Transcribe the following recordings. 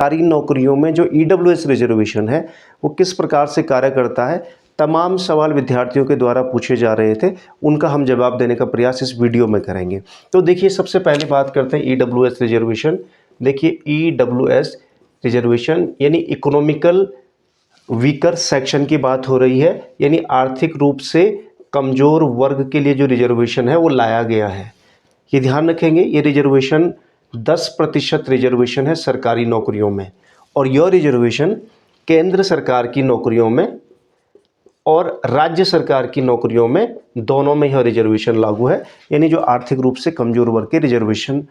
सरकारी नौकरियों में जो ईडब्ल्यूएस रिजर्वेशन है वो किस प्रकार से कार्य करता है, तमाम सवाल विद्यार्थियों के द्वारा पूछे जा रहे थे, उनका हम जवाब देने का प्रयास इस वीडियो में करेंगे। तो देखिए, सबसे पहले बात करते हैं ईडब्ल्यूएस रिजर्वेशन। देखिए, ईडब्ल्यूएस रिजर्वेशन यानी इकोनॉमिकल वीकर सेक्शन की बात हो रही है, यानी आर्थिक रूप से कमज़ोर वर्ग के लिए जो रिजर्वेशन है वो लाया गया है। ये ध्यान रखेंगे, ये रिजर्वेशन 10% रिजर्वेशन है सरकारी नौकरियों में, और यह रिजर्वेशन केंद्र सरकार की नौकरियों में और राज्य सरकार की नौकरियों में, दोनों में यह रिजर्वेशन लागू है। यानी जो आर्थिक रूप से कमज़ोर वर्ग के रिजर्वेशन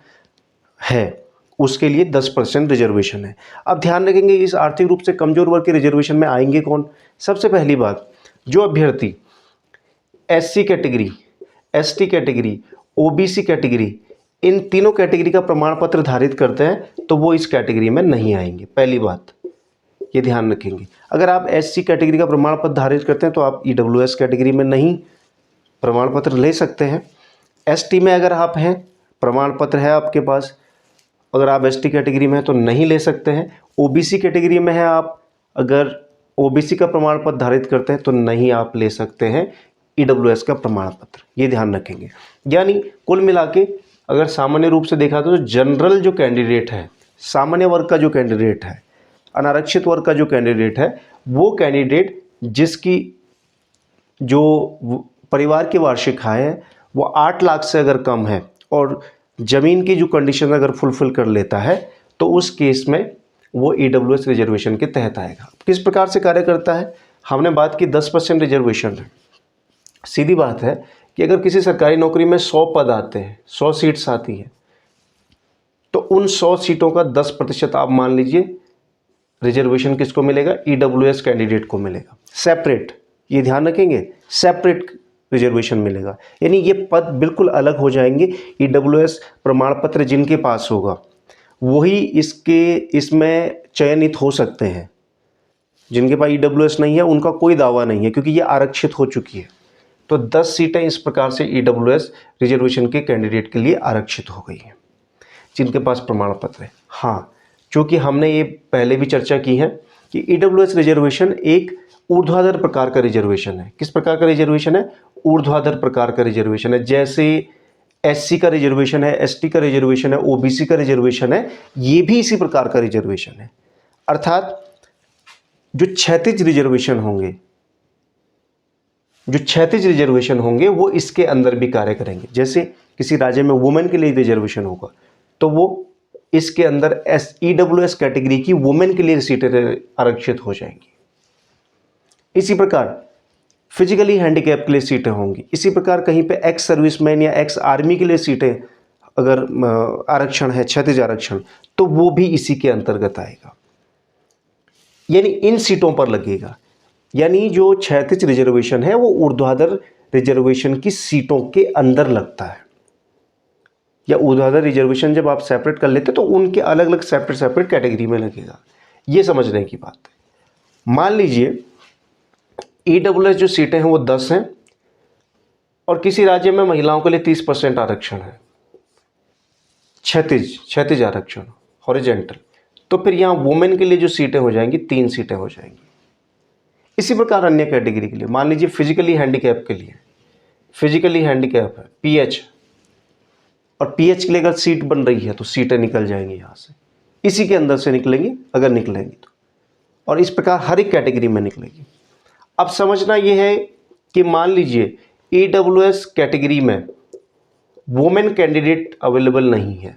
है उसके लिए 10% रिजर्वेशन है। अब ध्यान रखेंगे, इस आर्थिक रूप से कमज़ोर वर्ग के रिजर्वेशन में आएंगे कौन? सबसे पहली बात, जो अभ्यर्थी SC category, ST category, OBC category, इन तीनों कैटेगरी का प्रमाण पत्र धारित करते हैं तो वो इस कैटेगरी में नहीं आएंगे। पहली बात ये ध्यान रखेंगे। अगर आप एससी कैटेगरी का प्रमाण पत्र धारित करते हैं तो आप ईडब्ल्यूएस कैटेगरी में नहीं प्रमाण पत्र ले सकते हैं। एसटी में अगर आप हैं, प्रमाण पत्र है आपके पास, अगर आप एसटी कैटेगरी में हैं तो नहीं ले सकते हैं। ओबीसी कैटेगरी में है आप, अगर ओबीसी का प्रमाण पत्र धारित करते हैं तो नहीं आप ले सकते हैं ईडब्ल्यूएस का प्रमाण पत्र। ये ध्यान रखेंगे। यानी कुल मिला के अगर सामान्य रूप से देखा तो जनरल जो कैंडिडेट है, सामान्य वर्ग का जो कैंडिडेट है, अनारक्षित वर्ग का जो कैंडिडेट है, वो कैंडिडेट जिसकी जो परिवार की वार्षिक आय है वो 8 लाख से अगर कम है और ज़मीन की जो कंडीशन अगर फुलफिल कर लेता है तो उस केस में वो ईडब्ल्यूएस रिजर्वेशन के तहत आएगा। किस प्रकार से कार्य करता है? हमने बात की 10% रिजर्वेशन है। सीधी बात है कि अगर किसी सरकारी नौकरी में 100 पद आते हैं, 100 सीट्स आती हैं, तो उन 100 सीटों का 10% आप मान लीजिए रिजर्वेशन किसको मिलेगा? ईडब्ल्यूएस कैंडिडेट को मिलेगा। सेपरेट, ये ध्यान रखेंगे, सेपरेट रिजर्वेशन मिलेगा। यानी ये पद बिल्कुल अलग हो जाएंगे। ईडब्ल्यूएस प्रमाण पत्र जिनके पास होगा वही इसमें चयनित हो सकते हैं। जिनके पास ईडब्ल्यूएस नहीं है उनका कोई दावा नहीं है, क्योंकि ये आरक्षित हो चुकी है। तो 10 सीटें इस प्रकार से ईडब्ल्यूएस रिजर्वेशन के कैंडिडेट के लिए आरक्षित हो गई हैं जिनके पास प्रमाण पत्र है। हाँ, चूँकि हमने ये पहले भी चर्चा की है कि ईडब्ल्यूएस रिजर्वेशन एक ऊर्ध्वाधर प्रकार का रिजर्वेशन है। किस प्रकार का रिजर्वेशन है? ऊर्ध्वाधर प्रकार का रिजर्वेशन है। जैसे एससी का रिजर्वेशन है, एसटी का रिजर्वेशन है, ओबीसी का रिजर्वेशन है, ये भी इसी प्रकार का रिजर्वेशन है। अर्थात जो क्षैतिज रिजर्वेशन होंगे, जो क्षैतिज रिजर्वेशन होंगे वो इसके अंदर भी कार्य करेंगे। जैसे किसी राज्य में वुमेन के लिए रिजर्वेशन होगा तो वो इसके अंदर ईडब्ल्यूएस कैटेगरी की वुमेन के लिए सीटें आरक्षित हो जाएंगी। इसी प्रकार फिजिकली हैंडीकैप के लिए सीटें होंगी। इसी प्रकार कहीं पे एक्स सर्विसमैन या एक्स आर्मी के लिए सीटें अगर आरक्षण है, क्षैतिज आरक्षण, तो वो भी इसी के अंतर्गत आएगा, यानी इन सीटों पर लगेगा। यानी जो क्षैतिज रिजर्वेशन है वो ऊर्ध्वाधर रिजर्वेशन की सीटों के अंदर लगता है। या ऊर्ध्वाधर रिजर्वेशन जब आप सेपरेट कर लेते तो उनके अलग अलग सेपरेट कैटेगरी में लगेगा। ये समझने की बात है। मान लीजिए ईडब्ल्यूएस जो सीटें हैं वो 10 हैं और किसी राज्य में महिलाओं के लिए 30% आरक्षण है, क्षैतिज आरक्षण, हॉरिजेंटल, तो फिर यहाँ वुमेन के लिए जो सीटें हो जाएंगी 3 सीटें हो जाएंगी। इसी प्रकार अन्य कैटेगरी के लिए, मान लीजिए फिजिकली हैंडीकैप के लिए, फिजिकली हैंडीकैप है पीएच, और पीएच के लिए अगर सीट बन रही है तो सीटें निकल जाएंगी यहाँ से, इसी के अंदर से निकलेंगी अगर निकलेंगी तो, और इस प्रकार हर एक कैटेगरी में निकलेगी। अब समझना यह है कि मान लीजिए ईडब्ल्यूएस कैटेगरी में वुमेन कैंडिडेट अवेलेबल नहीं है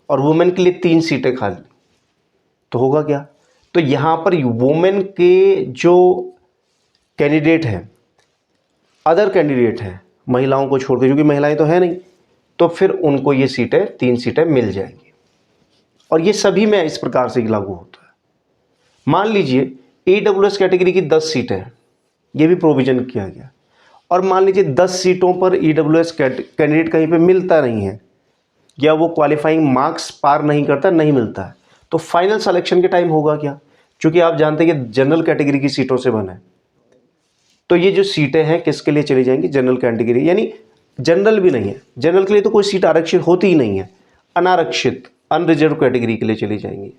और वुमेन के लिए 3 सीटें खाली, तो होगा क्या? तो यहाँ पर वुमेन के जो कैंडिडेट हैं, अदर कैंडिडेट हैं, महिलाओं को छोड़कर, क्योंकि महिलाएं तो है नहीं, तो फिर उनको ये सीटें 3 सीटें मिल जाएंगी। और ये सभी में इस प्रकार से लागू होता है। मान लीजिए ईडब्ल्यूएस कैटेगरी की 10 सीटें हैं, ये भी प्रोविजन किया गया, और मान लीजिए 10 सीटों पर ईडब्ल्यूएस कैंडिडेट कहीं पे मिलता नहीं है या वो क्वालिफाइंग मार्क्स पार नहीं करता, नहीं मिलता है, तो फाइनल सिलेक्शन के टाइम होगा क्या? क्योंकि आप जानते हैं कि जनरल कैटेगरी की सीटों से बना है, तो ये जो सीटें हैं किसके लिए चली जाएंगी? जनरल कैटेगरी, यानी जनरल भी नहीं है, जनरल के लिए तो कोई सीट आरक्षित होती ही नहीं है, अनारक्षित अनरिजर्व कैटेगरी के लिए चली जाएंगी।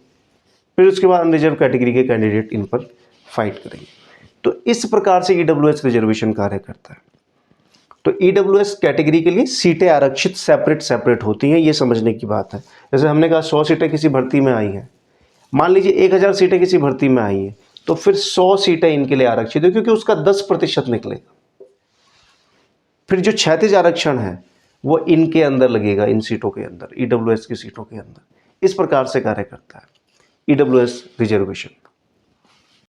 फिर उसके बाद अनरिजर्व कैटेगरी के कैंडिडेट इन पर फाइट करेंगे। तो इस प्रकार से ईडब्ल्यूएस रिजर्वेशन कार्य करता है। तो ईडब्ल्यूएस कैटेगरी के लिए सीटें आरक्षित सेपरेट होती हैं, ये समझने की बात है। जैसे हमने कहा 100 सीटें किसी भर्ती में आई हैं, मान लीजिए 1000 सीटें किसी भर्ती में आई हैं, तो फिर 100 सीटें इनके लिए आरक्षित है, क्योंकि उसका 10% निकलेगा। फिर जो क्षैतिज आरक्षण है वो इनके अंदर लगेगा, इन सीटों के अंदर, ईडब्ल्यूएस की सीटों के अंदर। इस प्रकार से कार्य करता है ईडब्ल्यूएस रिजर्वेशन।